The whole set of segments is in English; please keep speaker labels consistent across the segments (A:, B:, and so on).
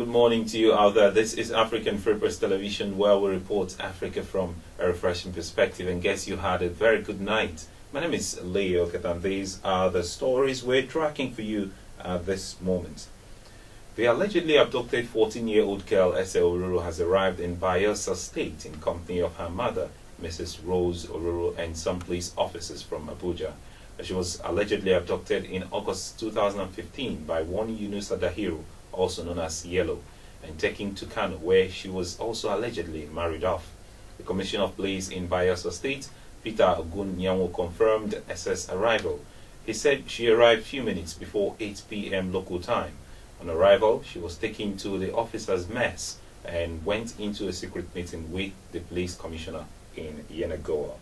A: good morning to you out there. This is African Free Press Television, where we report Africa from a refreshing perspective, and guess you had a very good night. My name is Leo, and these are the stories we're tracking for you at this moment. The allegedly abducted 14-year-old girl Ese Oruru has arrived in Bayelsa State in company of her mother, Mrs. Rose Oruru, and some police officers from Abuja. She was allegedly abducted in August 2015 by one Yunusa Dahiru, also known as Yellow, and taken to Kano, where she was also allegedly married off. The Commissioner of Police in Bayelsa State, Peter Ogunyanwo, confirmed Ese's arrival. He said she arrived few minutes before 8 p.m. local time. On arrival, she was taken to the officers' mess and went into a secret meeting with the police commissioner in Yenagoa.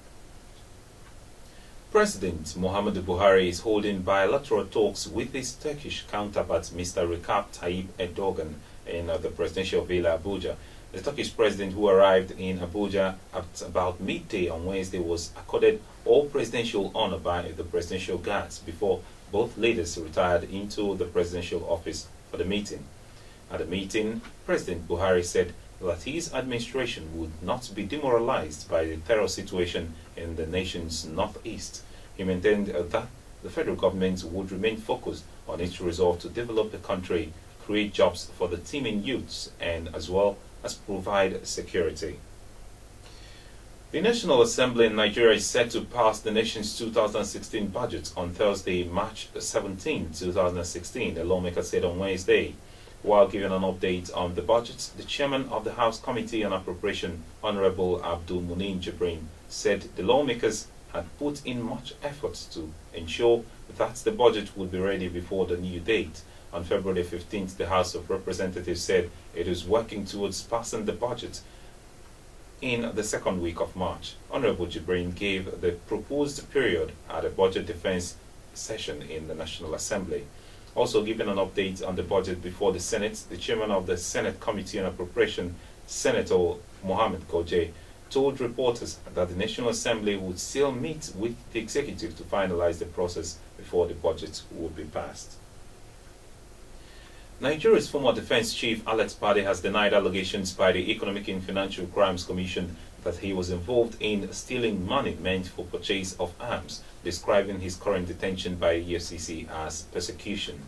A: President Muhammadu Buhari is holding bilateral talks with his Turkish counterpart, Mr. Recep Tayyip Erdogan, in the presidential villa Abuja. The Turkish president, who arrived in Abuja at about midday on Wednesday, was accorded all presidential honor by the presidential guards before both leaders retired into the presidential office for the meeting. At the meeting, President Buhari said that his administration would not be demoralized by the terror situation in the nation's northeast. He maintained that the federal government would remain focused on its resolve to develop the country, create jobs for the teeming youths, and as well as provide security. The National Assembly in Nigeria is set to pass the nation's 2016 budget on Thursday, March 17, 2016, the lawmaker said on Wednesday. While giving an update on the budget, the chairman of the House Committee on Appropriation, Honorable Abdul Munin Jibrin, said the lawmakers had put in much effort to ensure that the budget would be ready before the new date. On February 15th, the House of Representatives said it is working towards passing the budget in the second week of March. Honorable Jibrin gave the proposed period at a budget defense session in the National Assembly. Also giving an update on the budget before the Senate, the chairman of the Senate Committee on Appropriation, Senator Mohammed Koje, told reporters that the National Assembly would still meet with the executive to finalize the process before the budget would be passed. Nigeria's former defense chief Alex Bade has denied allegations by the Economic and Financial Crimes Commission that he was involved in stealing money meant for purchase of arms, describing his current detention by EFCC as persecution.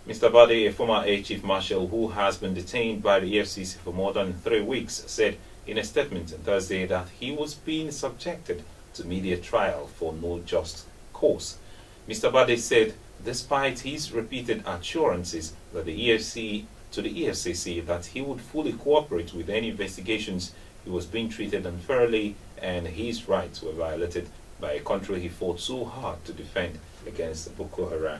A: Mr. Bade, a former Air Chief Marshal who has been detained by the EFCC for more than 3 weeks, said in a statement on Thursday that he was being subjected to media trial for no just cause. Mr. Bade said, despite his repeated assurances that the EFCC that he would fully cooperate with any investigations, he was being treated unfairly and his rights were violated by a country he fought so hard to defend against Boko Haram.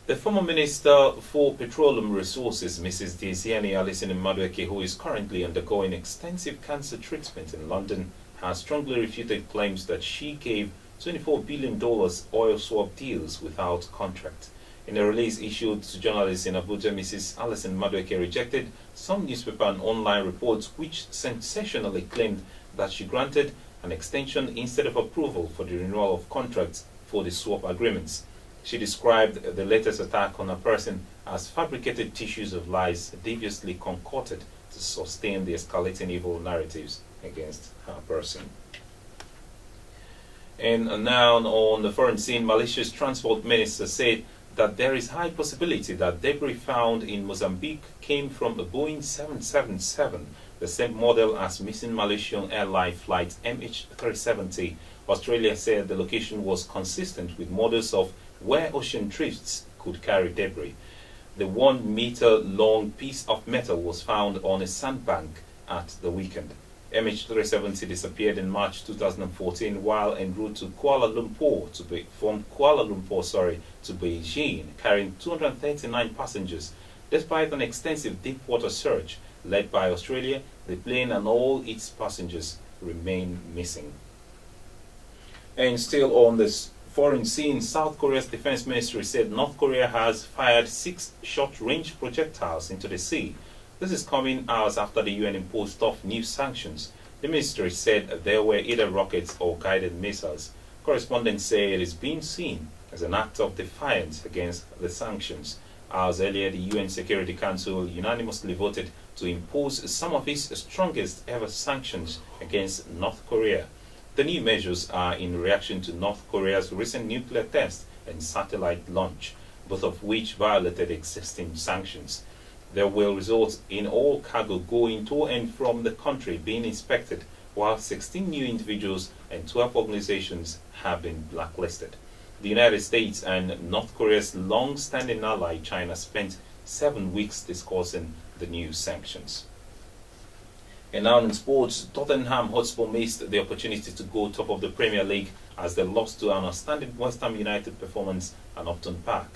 A: The former Minister for Petroleum Resources, Mrs. Desiani Alison Madueke, who is currently undergoing extensive cancer treatment in London, has strongly refuted claims that she gave $24 billion oil swap deals without contract. In a release issued to journalists in Abuja, Mrs. Alison Madueke rejected some newspaper and online reports which sensationally claimed that she granted an extension instead of approval for the renewal of contracts for the swap agreements. She described the latest attack on her person as fabricated tissues of lies deviously concocted to sustain the escalating evil narratives against her person. And now on the foreign scene, Malaysia's transport minister said that there is high possibility that debris found in Mozambique came from a Boeing 777, the same model as missing Malaysian airline flight MH370. Australia said the location was consistent with models of where ocean drifts could carry debris. The 1 meter long piece of metal was found on a sandbank at the weekend. MH370 disappeared in March 2014 while en route to from Kuala Lumpur to Beijing, carrying 239 passengers. Despite an extensive deep water search led by Australia, the plane and all its passengers remain missing. And still on this foreign scene, South Korea's defense ministry said North Korea has fired 6 short-range projectiles into the sea. This is coming hours after the UN imposed tough new sanctions. The ministry said there were either rockets or guided missiles. Correspondents say it is being seen as an act of defiance against the sanctions. Hours earlier, the UN Security Council unanimously voted to impose some of its strongest ever sanctions against North Korea. The new measures are in reaction to North Korea's recent nuclear test and satellite launch, both of which violated existing sanctions. They will result in all cargo going to and from the country being inspected, while 16 new individuals and 12 organizations have been blacklisted. The United States and North Korea's long-standing ally China spent 7 weeks discussing the new sanctions. And now in sports, Tottenham Hotspur missed the opportunity to go top of the Premier League as they lost to an outstanding West Ham United performance at Upton Park.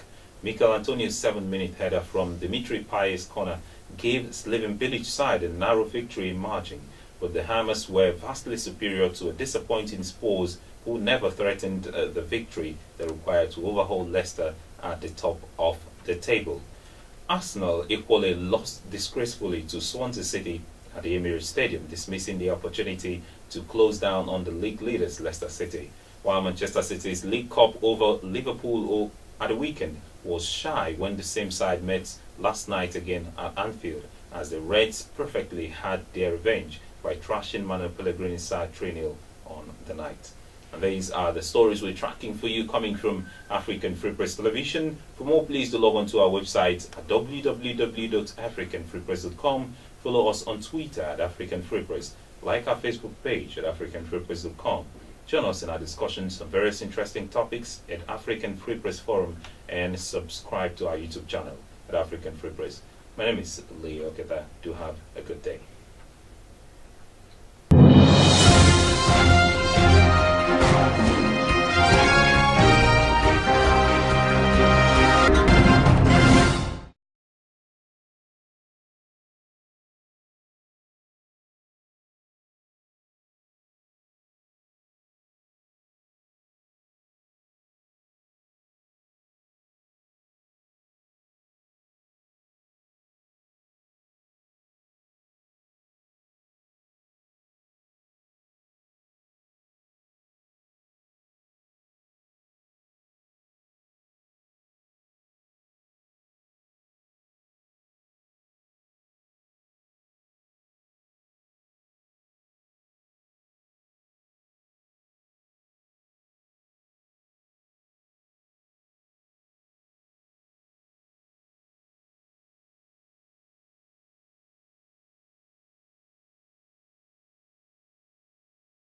A: Mikel Antonio's 7-minute header from Dimitri Payet's corner gave Slaven Bilic side a narrow victory margin, but the Hammers were vastly superior to a disappointing Spurs who never threatened the victory they required to overhaul Leicester at the top of the table. Arsenal equally lost disgracefully to Swansea City at the Emirates Stadium, dismissing the opportunity to close down on the league leaders Leicester City, while Manchester City's League Cup over Liverpool at the weekend was shy when the same side met last night again at Anfield, as the Reds perfectly had their revenge by thrashing Manuel Pellegrini's side 3-0 on the night. And these are the stories we're tracking for you coming from African Free Press Television. For more, please do log on to our website at www.africanfreepress.com. Follow us on Twitter at African Free Press. Like our Facebook page at africanfreepress.com. Join us in our discussions on various interesting topics at African Free Press Forum and subscribe to our YouTube channel at African Free Press. My name is Leo Oketa. Do have a good day.